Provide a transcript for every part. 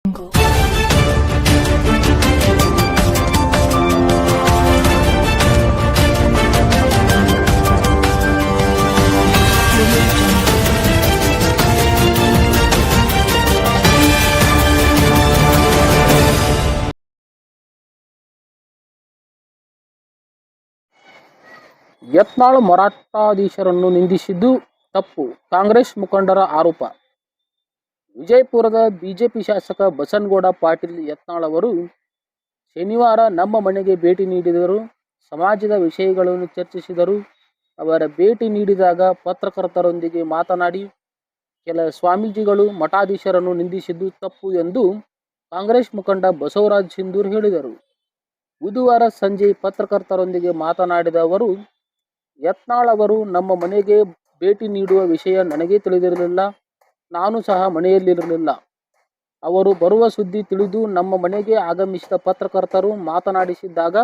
ಯತ್ನಾಳ್ ಮರಾಠಾಧೀಶರನ್ನು ನಿಂದಿಸಿದ್ದು ತಪ್ಪು, ಕಾಂಗ್ರೆಸ್ ಮುಖಂಡರ ಆರೋಪ. ವಿಜಯಪುರದ ಬಿಜೆಪಿ ಶಾಸಕ ಬಸನಗೌಡ ಪಾಟೀಲ್ ಯತ್ನಾಳ್ ಅವರು ಶನಿವಾರ ನಮ್ಮ ಮನೆಗೆ ಭೇಟಿ ನೀಡಿದರು. ಸಮಾಜದ ವಿಷಯಗಳನ್ನು ಚರ್ಚಿಸಿದರು. ಅವರ ಭೇಟಿ ನೀಡಿದಾಗ ಪತ್ರಕರ್ತರೊಂದಿಗೆ ಮಾತನಾಡಿ ಕೆಲ ಸ್ವಾಮೀಜಿಗಳು ಮಠಾಧೀಶರನ್ನು ನಿಂದಿಸಿದ್ದು ತಪ್ಪು ಎಂದು ಕಾಂಗ್ರೆಸ್ ಮುಖಂಡ ಬಸವರಾಜ್ ಸಿಂಧೂರ್ ಹೇಳಿದರು. ಬುಧವಾರ ಸಂಜೆ ಪತ್ರಕರ್ತರೊಂದಿಗೆ ಮಾತನಾಡಿದ ಅವರು, ಯತ್ನಾಳ್ ಅವರು ನಮ್ಮ ಮನೆಗೆ ಭೇಟಿ ನೀಡುವ ವಿಷಯ ನನಗೆ ತಿಳಿದಿರಲಿಲ್ಲ. ನಾನು ಸಹ ಮನೆಯಲ್ಲಿರಲಿಲ್ಲ. ಅವರು ಬರುವ ಸುದ್ದಿ ತಿಳಿದು ನಮ್ಮ ಮನೆಗೆ ಆಗಮಿಸಿದ ಪತ್ರಕರ್ತರು ಮಾತನಾಡಿಸಿದಾಗ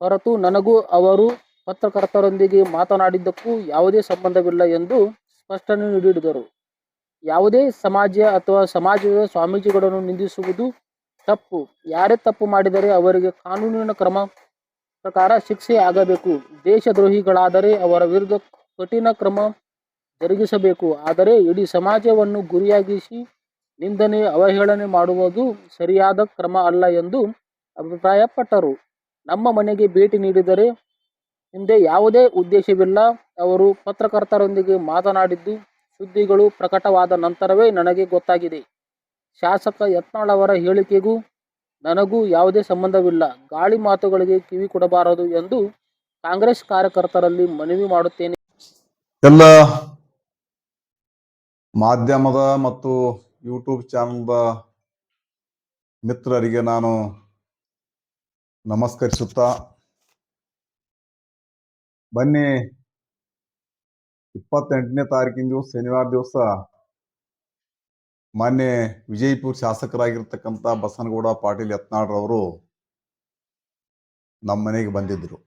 ಹೊರತು ನನಗೂ ಅವರು ಪತ್ರಕರ್ತರೊಂದಿಗೆ ಮಾತನಾಡಿದ್ದಕ್ಕೂ ಯಾವುದೇ ಸಂಬಂಧವಿಲ್ಲ ಎಂದು ಸ್ಪಷ್ಟನೆ ನೀಡಿದರು. ಯಾವುದೇ ಸಮಾಜ ಅಥವಾ ಸಮಾಜದ ಸ್ವಾಮೀಜಿಗಳನ್ನು ನಿಂದಿಸುವುದು ತಪ್ಪು. ಯಾರೇ ತಪ್ಪು ಮಾಡಿದರೆ ಅವರಿಗೆ ಕಾನೂನಿನ ಕ್ರಮ ಪ್ರಕಾರ ಶಿಕ್ಷೆ ಆಗಬೇಕು. ದೇಶದ್ರೋಹಿಗಳಾದರೆ ಅವರ ವಿರುದ್ಧ ಕಠಿಣ ಕ್ರಮ ಜರುಗಿಸಬೇಕು. ಆದರೆ ಇಡೀ ಸಮಾಜವನ್ನು ಗುರಿಯಾಗಿಸಿ ನಿಂದನೆ, ಅವಹೇಳನೆ ಮಾಡುವುದು ಸರಿಯಾದ ಕ್ರಮ ಅಲ್ಲ ಎಂದು ಅಭಿಪ್ರಾಯಪಟ್ಟರು. ನಮ್ಮ ಮನೆಗೆ ಭೇಟಿ ನೀಡಿದರೆ ಹಿಂದೆ ಯಾವುದೇ ಉದ್ದೇಶವಿಲ್ಲ. ಅವರು ಪತ್ರಕರ್ತರೊಂದಿಗೆ ಮಾತನಾಡಿದ್ದು ಸುದ್ದಿಗಳು ಪ್ರಕಟವಾದ ನಂತರವೇ ನನಗೆ ಗೊತ್ತಾಗಿದೆ. ಶಾಸಕ ಯತ್ನಾಳ್ ಅವರ ಹೇಳಿಕೆಗೂ ನನಗೂ ಯಾವುದೇ ಸಂಬಂಧವಿಲ್ಲ. ಗಾಳಿ ಮಾತುಗಳಿಗೆ ಕಿವಿ ಕೊಡಬಾರದು ಎಂದು ಕಾಂಗ್ರೆಸ್ ಕಾರ್ಯಕರ್ತರಲ್ಲಿ ಮನವಿ ಮಾಡುತ್ತೇನೆ. ಎಲ್ಲ ಮಾಧ್ಯಮದ ಮತ್ತು ಯೂಟ್ಯೂಬ್ ಚಾನಲ್ದ ಮಿತ್ರರಿಗೆ ನಾನು ನಮಸ್ಕರಿಸುತ್ತಾ, ಬನ್ನಿ 28ನೇ ತಾರೀಕಿನ ದಿವಸ ಶನಿವಾರ ದಿವಸ ಮಾನ್ಯ ವಿಜಯಪುರ ಶಾಸಕರಾಗಿರ್ತಕ್ಕಂಥ ಬಸನಗೌಡ ಪಾಟೀಲ್ ಯತ್ನಾಳ್ ರವರು ನಮ್ಮ ಮನೆಗೆ ಬಂದಿದ್ರು.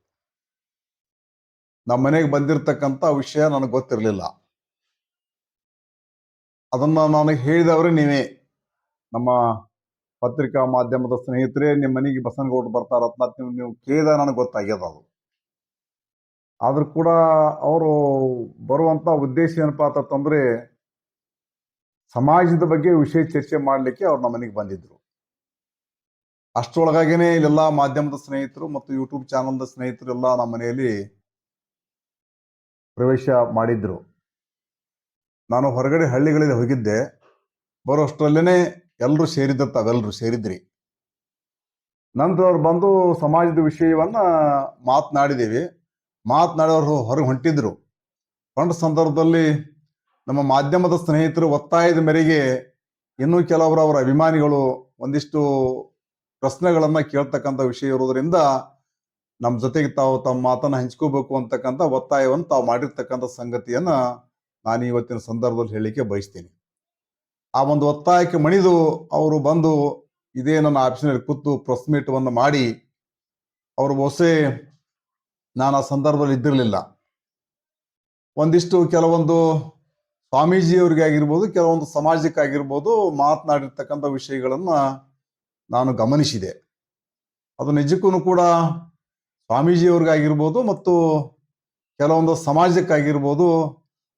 ನಮ್ಮ ಮನೆಗೆ ಬಂದಿರತಕ್ಕಂಥ ವಿಷಯ ನನಗೆ ಗೊತ್ತಿರಲಿಲ್ಲ. ಅದನ್ನ ನನಗೆ ಹೇಳಿದವರೇ ನೀವೇ, ನಮ್ಮ ಪತ್ರಿಕಾ ಮಾಧ್ಯಮದ ಸ್ನೇಹಿತರೆ, ನಿಮ್ಮ ಮನೆಗೆ ಬಸನಗೌಡ ಬರ್ತಾರತ್ತ ನೀವು ಕೇಳಿದ ನನಗೆ ಗೊತ್ತಾಗ್ಯದ. ಅದು ಆದ್ರೂ ಕೂಡ ಅವರು ಬರುವಂತ ಉದ್ದೇಶ ಏನಪ್ಪಾ ಅಂತಂದ್ರೆ ಸಮಾಜದ ಬಗ್ಗೆ ವಿಷಯ ಚರ್ಚೆ ಮಾಡಲಿಕ್ಕೆ ಅವ್ರು ನಮ್ಮ ಮನೆಗೆ ಬಂದಿದ್ರು. ಅಷ್ಟರೊಳಗಾಗೇನೆ ಇಲ್ಲೆಲ್ಲ ಮಾಧ್ಯಮದ ಸ್ನೇಹಿತರು ಮತ್ತು ಯೂಟ್ಯೂಬ್ ಚಾನಲ್ದ ಸ್ನೇಹಿತರು ಎಲ್ಲ ನಮ್ಮ ಮನೆಯಲ್ಲಿ ಪ್ರವೇಶ ಮಾಡಿದ್ರು. ನಾನು ಹೊರಗಡೆ ಹಳ್ಳಿಗಳಲ್ಲಿ ಹೋಗಿದ್ದೆ. ಬರೋಷ್ಟರಲ್ಲೇನೆ ಎಲ್ಲರೂ ಸೇರಿದ್ರು, ತಾವೆಲ್ಲರೂ ಸೇರಿದ್ರಿ. ನಂತರ ಅವ್ರು ಬಂದು ಸಮಾಜದ ವಿಷಯವನ್ನ ಮಾತನಾಡಿದ್ದೀವಿ. ಮಾತನಾಡೋರು ಹೊರಗೆ ಹೊಂಟಿದ್ರು. ಹೊಂಟ ಸಂದರ್ಭದಲ್ಲಿ ನಮ್ಮ ಮಾಧ್ಯಮದ ಸ್ನೇಹಿತರು ಒತ್ತಾಯದ ಮೇರೆಗೆ ಇನ್ನೂ ಕೆಲವರು ಅವರ ಅಭಿಮಾನಿಗಳು ಒಂದಿಷ್ಟು ಪ್ರಶ್ನೆಗಳನ್ನ ಕೇಳ್ತಕ್ಕಂಥ ವಿಷಯ ಇರೋದ್ರಿಂದ ನಮ್ಮ ಜೊತೆಗೆ ತಾವು ತಮ್ಮ ಮಾತನ್ನ ಹಂಚ್ಕೋಬೇಕು ಅಂತಕ್ಕಂಥ ಒತ್ತಾಯವನ್ನು ತಾವು ಮಾಡಿರ್ತಕ್ಕಂಥ ಸಂಗತಿಯನ್ನ ನಾನು ಇವತ್ತಿನ ಸಂದರ್ಭದಲ್ಲಿ ಹೇಳಲಿಕ್ಕೆ ಬಯಸ್ತೀನಿ. ಆ ಒಂದು ಒತ್ತಾಯಕ್ಕೆ ಮಣಿದು ಅವರು ಬಂದು ಇದೇ ನನ್ನ ಆಫೀಸಿನಲ್ಲಿ ಕೂತು ಪ್ರೆಸ್ ಮೀಟನ್ನು ಮಾಡಿ, ಅವರು ಹೊಸೆ ನಾನು ಆ ಸಂದರ್ಭದಲ್ಲಿ ಇದ್ದಿರಲಿಲ್ಲ. ಒಂದಿಷ್ಟು ಕೆಲವೊಂದು ಸ್ವಾಮೀಜಿಯವರಿಗೆ ಆಗಿರ್ಬೋದು, ಕೆಲವೊಂದು ಸಮಾಜಕ್ಕಾಗಿರ್ಬೋದು ಮಾತನಾಡಿರ್ತಕ್ಕಂಥ ವಿಷಯಗಳನ್ನ ನಾನು ಗಮನಿಸಿದೆ. ಅದು ನಿಜಕ್ಕೂ ಕೂಡ ಸ್ವಾಮೀಜಿಯವ್ರಿಗಾಗಿರ್ಬೋದು ಮತ್ತು ಕೆಲವೊಂದು ಸಮಾಜಕ್ಕಾಗಿರ್ಬೋದು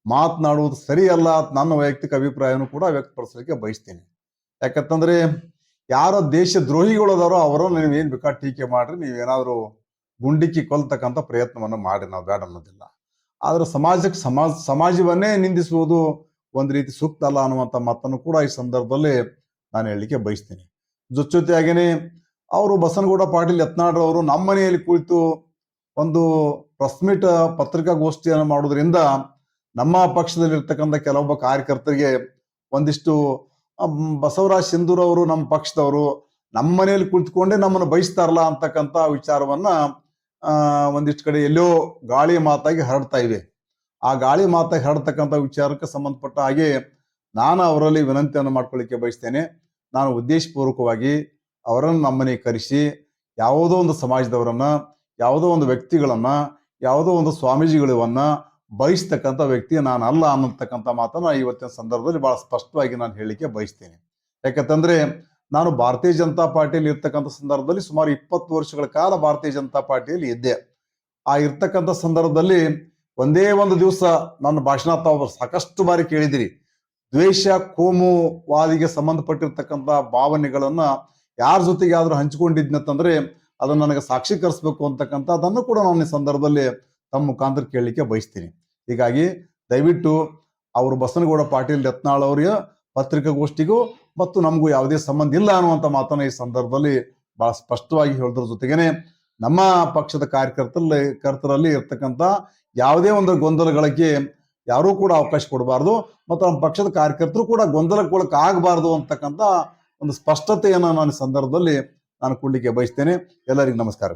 ಮಾತನಾಡುವುದು ಸರಿಯಲ್ಲ. ನನ್ನ ವೈಯಕ್ತಿಕ ಅಭಿಪ್ರಾಯವನ್ನು ಕೂಡ ವ್ಯಕ್ತಪಡಿಸಲಿಕ್ಕೆ ಬಯಸ್ತೀನಿ. ಯಾಕಂತಂದ್ರೆ ಯಾರೋ ದೇಶ ದ್ರೋಹಿಗಳದಾರೋ ಅವರನ್ನು ನೀವು ಏನ್ ಬೇಕಾದ ಟೀಕೆ ಮಾಡ್ರಿ, ನೀವೇನಾದ್ರೂ ಗುಂಡಿಕ್ಕಿ ಕೊಲ್ತಕ್ಕಂಥ ಪ್ರಯತ್ನವನ್ನು ಮಾಡಿ, ನಾವು ಬೇಡ ಅನ್ನೋದಿಲ್ಲ. ಆದ್ರೆ ಸಮಾಜವನ್ನೇ ನಿಂದಿಸುವುದು ಒಂದ್ ರೀತಿ ಸೂಕ್ತ ಅಲ್ಲ ಅನ್ನುವಂಥ ಮಾತನ್ನು ಕೂಡ ಈ ಸಂದರ್ಭದಲ್ಲಿ ನಾನು ಹೇಳಲಿಕ್ಕೆ ಬಯಸ್ತೀನಿ. ಜೊತೆಯಾಗೇನೆ ಅವರು ಬಸನಗೌಡ ಪಾಟೀಲ್ ಯತ್ನಾಳ್ ಅವರು ನಮ್ಮ ಮನೆಯಲ್ಲಿ ಕುಳಿತು ಒಂದು ಪ್ರೆಸ್ ಮೀಟ್ ಪತ್ರಿಕಾಗೋಷ್ಠಿಯನ್ನು ಮಾಡೋದ್ರಿಂದ ನಮ್ಮ ಪಕ್ಷದಲ್ಲಿರ್ತಕ್ಕಂಥ ಕೆಲವೊಬ್ಬ ಕಾರ್ಯಕರ್ತರಿಗೆ ಒಂದಿಷ್ಟು ಬಸವರಾಜ್ ಸಿಂಧೂರ್ ಅವರು ನಮ್ಮ ಪಕ್ಷದವರು ನಮ್ಮ ಮನೆಯಲ್ಲಿ ಕುಳಿತುಕೊಂಡೇ ನಮ್ಮನ್ನು ಬಯಸ್ತಾರಲ್ಲ ಅಂತಕ್ಕಂಥ ವಿಚಾರವನ್ನ ಒಂದಿಷ್ಟು ಕಡೆ ಎಲ್ಲೋ ಗಾಳಿ ಮಾತಾಗಿ ಹರಡ್ತಾ ಇವೆ. ಆ ಗಾಳಿ ಮಾತಾಗಿ ಹರಡ್ತಕ್ಕಂಥ ವಿಚಾರಕ್ಕೆ ಸಂಬಂಧಪಟ್ಟ ಹಾಗೆ ನಾನು ಅವರಲ್ಲಿ ವಿನಂತಿಯನ್ನು ಮಾಡ್ಕೊಳ್ಳಿಕ್ಕೆ ಬಯಸ್ತೇನೆ. ನಾನು ಉದ್ದೇಶಪೂರ್ವಕವಾಗಿ ಅವರನ್ನು ನಮ್ಮನೆ ಕರೆಸಿ ಯಾವುದೋ ಒಂದು ಸಮಾಜದವರನ್ನ, ಯಾವುದೋ ಒಂದು ವ್ಯಕ್ತಿಗಳನ್ನ, ಯಾವುದೋ ಒಂದು ಸ್ವಾಮೀಜಿಗಳವನ್ನ ಬಯಸ್ತಕ್ಕಂಥ ವ್ಯಕ್ತಿ ನಾನು ಅಲ್ಲ ಅನ್ನತಕ್ಕಂಥ ಮಾತನ್ನ ಇವತ್ತಿನ ಸಂದರ್ಭದಲ್ಲಿ ಬಹಳ ಸ್ಪಷ್ಟವಾಗಿ ನಾನು ಹೇಳಲಿಕ್ಕೆ ಬಯಸ್ತೇನೆ. ಯಾಕಂತಂದ್ರೆ ನಾನು ಭಾರತೀಯ ಜನತಾ ಪಾರ್ಟಿಯಲ್ಲಿ ಇರ್ತಕ್ಕಂಥ ಸಂದರ್ಭದಲ್ಲಿ ಸುಮಾರು 20 ವರ್ಷಗಳ ಕಾಲ ಭಾರತೀಯ ಜನತಾ ಪಾರ್ಟಿಯಲ್ಲಿ ಇದ್ದೆ. ಆ ಇರ್ತಕ್ಕಂಥ ಸಂದರ್ಭದಲ್ಲಿ ಒಂದೇ ಒಂದು ದಿವಸ ನನ್ನ ಭಾಷಣ ತಾವು ಸಾಕಷ್ಟು ಬಾರಿ ಕೇಳಿದಿರಿ. ದ್ವೇಷ ಕೋಮುವಾದಿಗೆ ಸಂಬಂಧಪಟ್ಟಿರ್ತಕ್ಕಂಥ ಭಾವನೆಗಳನ್ನ ಯಾರ ಜೊತೆಗೆ ಆದ್ರೂ ಹಂಚಿಕೊಂಡಿದ್ನಂತಂದ್ರೆ ಅದನ್ನ ನನಗೆ ಸಾಕ್ಷೀಕರಿಸಬೇಕು ಅಂತಕ್ಕಂಥ ಅದನ್ನು ಕೂಡ ನಾನು ಈ ಸಂದರ್ಭದಲ್ಲಿ ತಮ್ಮ ಮುಖಾಂತರ ಕೇಳಲಿಕ್ಕೆ ಬಯಸ್ತೀನಿ. ಹೀಗಾಗಿ ದಯವಿಟ್ಟು ಅವರು ಬಸನಗೌಡ ಪಾಟೀಲ್ ಯತ್ನಾಳ್ ಅವರ ಪತ್ರಿಕಾಗೋಷ್ಠಿಗೂ ಮತ್ತು ನಮಗೂ ಯಾವುದೇ ಸಂಬಂಧ ಇಲ್ಲ ಅನ್ನುವಂಥ ಮಾತನ್ನ ಈ ಸಂದರ್ಭದಲ್ಲಿ ಬಹಳ ಸ್ಪಷ್ಟವಾಗಿ ಹೇಳಿದ್ರ ಜೊತೆಗೇನೆ ನಮ್ಮ ಪಕ್ಷದ ಕರ್ತರಲ್ಲಿ ಇರ್ತಕ್ಕಂಥ ಯಾವುದೇ ಒಂದು ಗೊಂದಲಗಳಿಗೆ ಯಾರೂ ಕೂಡ ಅವಕಾಶ ಕೊಡಬಾರ್ದು ಮತ್ತು ನಮ್ಮ ಪಕ್ಷದ ಕಾರ್ಯಕರ್ತರು ಕೂಡ ಗೊಂದಲಕ್ಕೊಳಕ್ಕೆ ಆಗಬಾರ್ದು ಅಂತಕ್ಕಂಥ ಒಂದು ಸ್ಪಷ್ಟತೆಯನ್ನು ನಾನು ಈ ಸಂದರ್ಭದಲ್ಲಿ ನಾನು ಕೊಡ್ಲಿಕ್ಕೆ ಬಯಸ್ತೇನೆ. ಎಲ್ಲರಿಗೂ ನಮಸ್ಕಾರ.